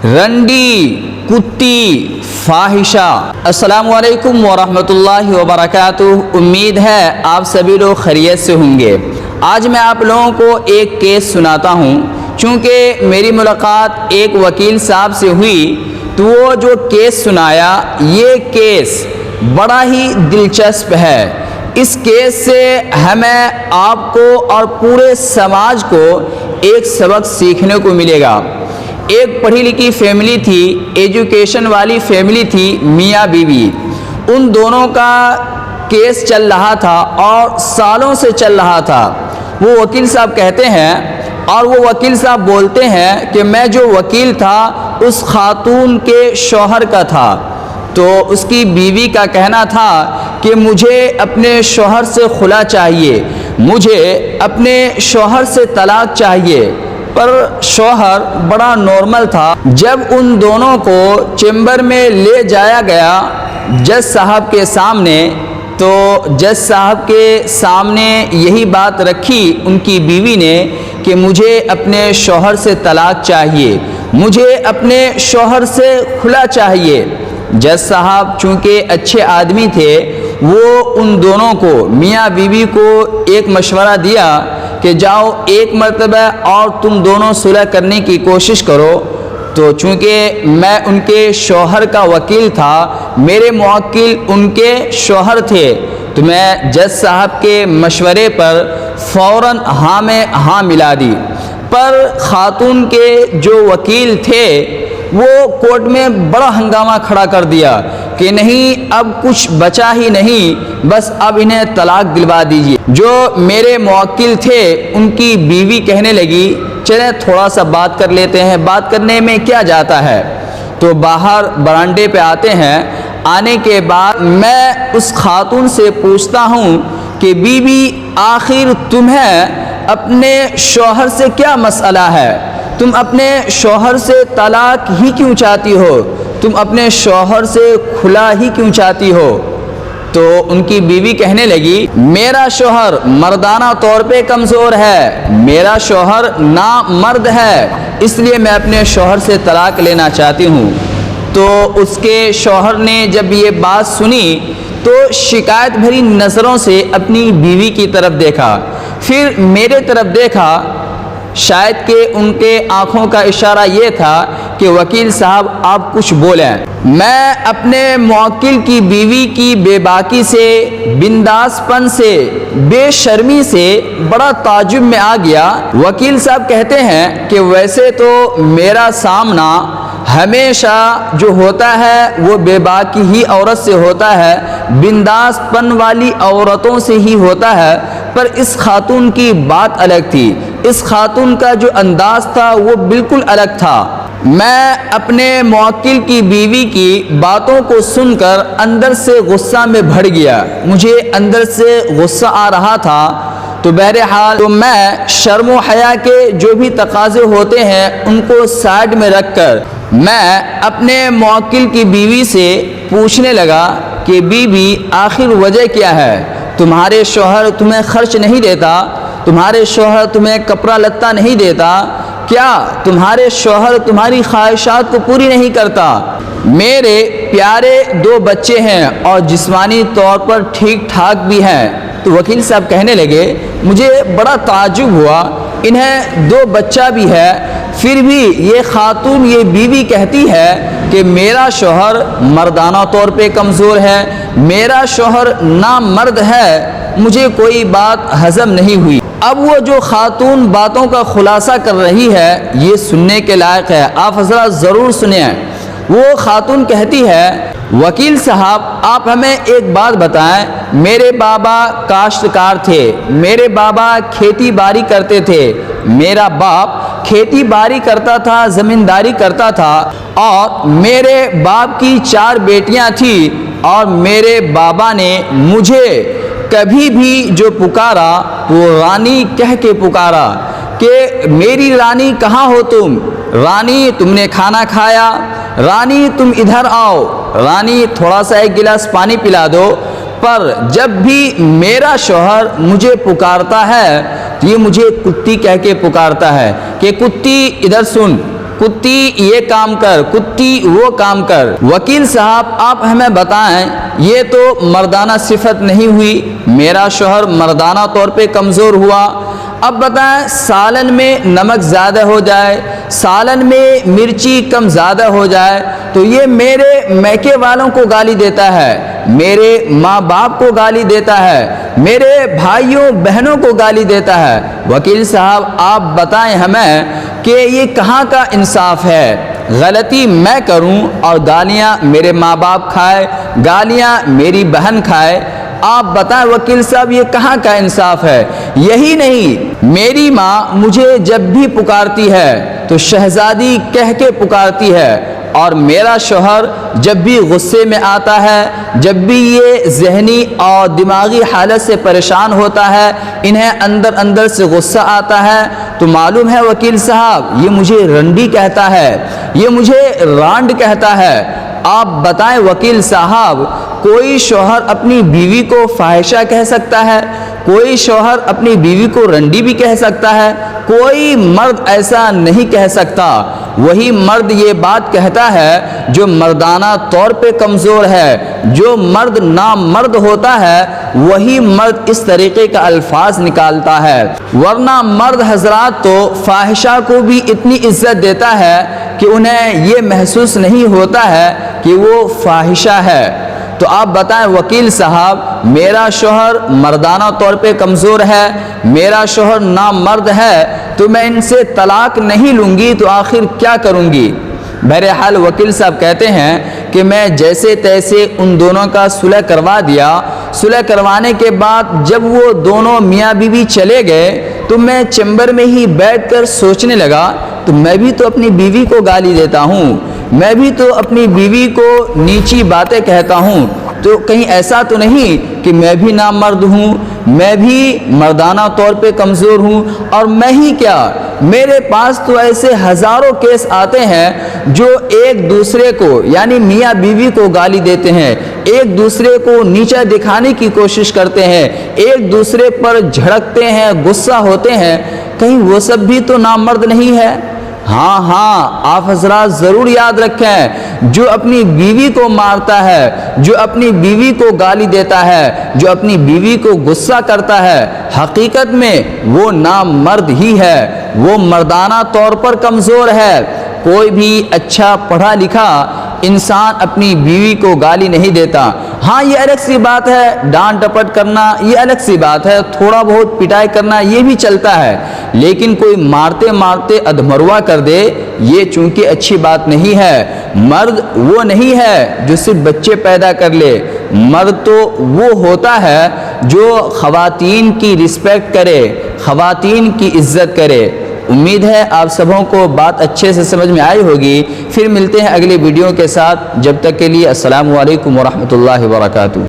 رنڈی کتی فاحشہ۔ السلام علیکم ورحمۃ اللہ وبرکاتہ۔ امید ہے آپ سبھی لوگ خیریت سے ہوں گے۔ آج میں آپ لوگوں کو ایک کیس سناتا ہوں۔ چونکہ میری ملاقات ایک وکیل صاحب سے ہوئی تو وہ جو کیس سنایا، یہ کیس بڑا ہی دلچسپ ہے۔ اس کیس سے ہمیں آپ کو اور پورے سماج کو ایک سبق سیکھنے کو ملے گا۔ ایک پڑھی لکھی فیملی تھی، ایجوکیشن والی فیملی تھی، میاں بیوی۔ ان دونوں کا کیس چل رہا تھا اور سالوں سے چل رہا تھا۔ وہ وکیل صاحب کہتے ہیں اور وہ وکیل صاحب بولتے ہیں کہ میں جو وکیل تھا اس خاتون کے شوہر کا تھا۔ تو اس کی بیوی کا کہنا تھا کہ مجھے اپنے شوہر سے خلا چاہیے، مجھے اپنے شوہر سے طلاق چاہیے۔ پر شوہر بڑا نارمل تھا۔ جب ان دونوں کو چیمبر میں لے جایا گیا جج صاحب کے سامنے، تو جج صاحب کے سامنے یہی بات رکھی ان کی بیوی نے کہ مجھے اپنے شوہر سے طلاق چاہیے، مجھے اپنے شوہر سے خلا چاہیے۔ جج صاحب چونکہ اچھے آدمی تھے، وہ ان دونوں کو، میاں بیوی کو ایک مشورہ دیا کہ جاؤ ایک مرتبہ اور تم دونوں صلح کرنے کی کوشش کرو۔ تو چونکہ میں ان کے شوہر کا وکیل تھا، میرے موکل ان کے شوہر تھے، تو میں جج صاحب کے مشورے پر فوراً ہاں میں ہاں ملا دی۔ پر خاتون کے جو وکیل تھے وہ کورٹ میں بڑا ہنگامہ کھڑا کر دیا کہ نہیں، اب کچھ بچا ہی نہیں، بس اب انہیں طلاق دلوا دیجیے۔ جو میرے موکل تھے ان کی بیوی کہنے لگی چلیں تھوڑا سا بات کر لیتے ہیں، بات کرنے میں کیا جاتا ہے۔ تو باہر برانڈے پہ آتے ہیں۔ آنے کے بعد میں اس خاتون سے پوچھتا ہوں کہ بیوی آخر تمہیں اپنے شوہر سے کیا مسئلہ ہے؟ تم اپنے شوہر سے طلاق ہی کیوں چاہتی ہو؟ تم اپنے شوہر سے خلا ہی کیوں چاہتی ہو؟ تو ان کی بیوی کہنے لگی میرا شوہر مردانہ طور پہ کمزور ہے، میرا شوہر نامرد ہے، اس لیے میں اپنے شوہر سے طلاق لینا چاہتی ہوں۔ تو اس کے شوہر نے جب یہ بات سنی تو شکایت بھری نظروں سے اپنی بیوی کی طرف دیکھا، پھر میرے طرف دیکھا۔ شاید کہ ان کے آنکھوں کا اشارہ یہ تھا کہ وکیل صاحب آپ کچھ بولیں۔ میں اپنے موکل کی بیوی کی بے باکی سے، بنداس پن سے، بے شرمی سے بڑا تعجب میں آ گیا۔ وکیل صاحب کہتے ہیں کہ ویسے تو میرا سامنا ہمیشہ جو ہوتا ہے وہ بے باکی ہی عورت سے ہوتا ہے، بنداس پن والی عورتوں سے ہی ہوتا ہے، پر اس خاتون کی بات الگ تھی۔ اس خاتون کا جو انداز تھا وہ بالکل الگ تھا۔ میں اپنے موکل کی بیوی کی باتوں کو سن کر اندر سے غصہ میں بھر گیا، مجھے اندر سے غصہ آ رہا تھا۔ تو بہرحال تو میں شرم و حیا کے جو بھی تقاضے ہوتے ہیں ان کو سائڈ میں رکھ کر میں اپنے موکل کی بیوی سے پوچھنے لگا کہ بیوی آخر وجہ کیا ہے؟ تمہارے شوہر تمہیں خرچ نہیں دیتا؟ تمہارے شوہر تمہیں کپڑا لتا نہیں دیتا؟ کیا تمہارے شوہر تمہاری خواہشات کو پوری نہیں کرتا؟ میرے پیارے 2 بچے ہیں اور جسمانی طور پر ٹھیک ٹھاک بھی ہیں۔ تو وکیل صاحب کہنے لگے مجھے بڑا تعجب ہوا، انہیں 2 بچہ بھی ہے، پھر بھی یہ خاتون، یہ بیوی کہتی ہے کہ میرا شوہر مردانہ طور پہ کمزور ہے، میرا شوہر نامرد ہے۔ مجھے کوئی بات ہضم نہیں ہوئی۔ اب وہ جو خاتون باتوں کا خلاصہ کر رہی ہے یہ سننے کے لائق ہے، آپ حضرات ضرور سنیں۔ وہ خاتون کہتی ہے وکیل صاحب آپ ہمیں ایک بات بتائیں، میرے بابا کاشتکار تھے، میرے بابا کھیتی باڑی کرتے تھے، میرا باپ کھیتی باڑی کرتا تھا، زمینداری کرتا تھا، اور میرے باپ کی 4 بیٹیاں تھیں، اور میرے بابا نے مجھے کبھی بھی جو پکارا وہ رانی کہہ کے پکارا کہ میری رانی کہاں ہو تم؟ رانی تم نے کھانا کھایا؟ رانی تم ادھر آؤ، رانی تھوڑا سا ایک گلاس پانی پلا دو۔ پر جب بھی میرا شوہر مجھے پکارتا ہے تو یہ مجھے کتی کہہ کے پکارتا ہے کہ کتی ادھر سن، کتی یہ کام کر، کتی وہ کام کر۔ وکیل صاحب آپ ہمیں بتائیں، یہ تو مردانہ صفت نہیں ہوئی، میرا شوہر مردانہ طور پہ کمزور ہوا۔ اب بتائیں سالن میں نمک زیادہ ہو جائے، سالن میں مرچی کم زیادہ ہو جائے تو یہ میرے میکے والوں کو گالی دیتا ہے، میرے ماں باپ کو گالی دیتا ہے، میرے بھائیوں بہنوں کو گالی دیتا ہے۔ وکیل صاحب آپ بتائیں ہمیں کہ یہ کہاں کا انصاف ہے؟ غلطی میں کروں اور گالیاں میرے ماں باپ کھائے، گالیاں میری بہن کھائے، آپ بتائیں وکیل صاحب یہ کہاں کا انصاف ہے؟ یہی نہیں، میری ماں مجھے جب بھی پکارتی ہے تو شہزادی کہہ کے پکارتی ہے، اور میرا شوہر جب بھی غصے میں آتا ہے، جب بھی یہ ذہنی اور دماغی حالت سے پریشان ہوتا ہے، انہیں اندر اندر سے غصہ آتا ہے تو معلوم ہے وکیل صاحب یہ مجھے رنڈی کہتا ہے، یہ مجھے رانڈ کہتا ہے۔ آپ بتائیں وکیل صاحب کوئی شوہر اپنی بیوی کو فاحشہ کہہ سکتا ہے؟ کوئی شوہر اپنی بیوی کو رنڈی بھی کہہ سکتا ہے؟ کوئی مرد ایسا نہیں کہہ سکتا۔ وہی مرد یہ بات کہتا ہے جو مردانہ طور پہ کمزور ہے، جو مرد نامرد ہوتا ہے وہی مرد اس طریقے کا الفاظ نکالتا ہے، ورنہ مرد حضرات تو فاحشہ کو بھی اتنی عزت دیتا ہے کہ انہیں یہ محسوس نہیں ہوتا ہے کہ وہ فاحشہ ہے۔ تو آپ بتائیں وکیل صاحب میرا شوہر مردانہ طور پہ کمزور ہے، میرا شوہر نامرد ہے تو میں ان سے طلاق نہیں لوں گی تو آخر کیا کروں گی؟ بہرحال وکیل صاحب کہتے ہیں کہ میں جیسے تیسے ان دونوں کا صلح کروا دیا۔ صلح کروانے کے بعد جب وہ دونوں میاں بیوی چلے گئے تو میں چیمبر میں ہی بیٹھ کر سوچنے لگا تو میں بھی تو اپنی بیوی کو گالی دیتا ہوں، میں بھی تو اپنی بیوی کو نیچی باتیں کہتا ہوں، تو کہیں ایسا تو نہیں کہ میں بھی نامرد ہوں، میں بھی مردانہ طور پہ کمزور ہوں؟ اور میں ہی کیا، میرے پاس تو ایسے ہزاروں کیس آتے ہیں جو ایک دوسرے کو یعنی میاں بیوی کو گالی دیتے ہیں، ایک دوسرے کو نیچا دکھانے کی کوشش کرتے ہیں، ایک دوسرے پر جھڑکتے ہیں، غصہ ہوتے ہیں، کہیں وہ سب بھی تو نامرد نہیں ہے؟ ہاں ہاں آپ حضرات ضرور یاد رکھیں، جو اپنی بیوی کو مارتا ہے، جو اپنی بیوی کو گالی دیتا ہے، جو اپنی بیوی کو غصہ کرتا ہے، حقیقت میں وہ نامرد ہی ہے، وہ مردانہ طور پر کمزور ہے۔ کوئی بھی اچھا پڑھا لکھا انسان اپنی بیوی کو گالی نہیں دیتا۔ ہاں یہ الگ سی بات ہے، ڈانٹ ڈپٹ کرنا یہ الگ سی بات ہے، تھوڑا بہت پٹائی کرنا یہ بھی چلتا ہے، لیکن کوئی مارتے مارتے ادھمروا کر دے یہ چونکہ اچھی بات نہیں ہے۔ مرد وہ نہیں ہے جو صرف بچے پیدا کر لے، مرد تو وہ ہوتا ہے جو خواتین کی رسپیکٹ کرے، خواتین کی عزت کرے۔ امید ہے آپ سبوں کو بات اچھے سے سمجھ میں آئی ہوگی۔ پھر ملتے ہیں اگلی ویڈیو کے ساتھ، جب تک کے لیے السلام علیکم ورحمۃ اللہ وبرکاتہ۔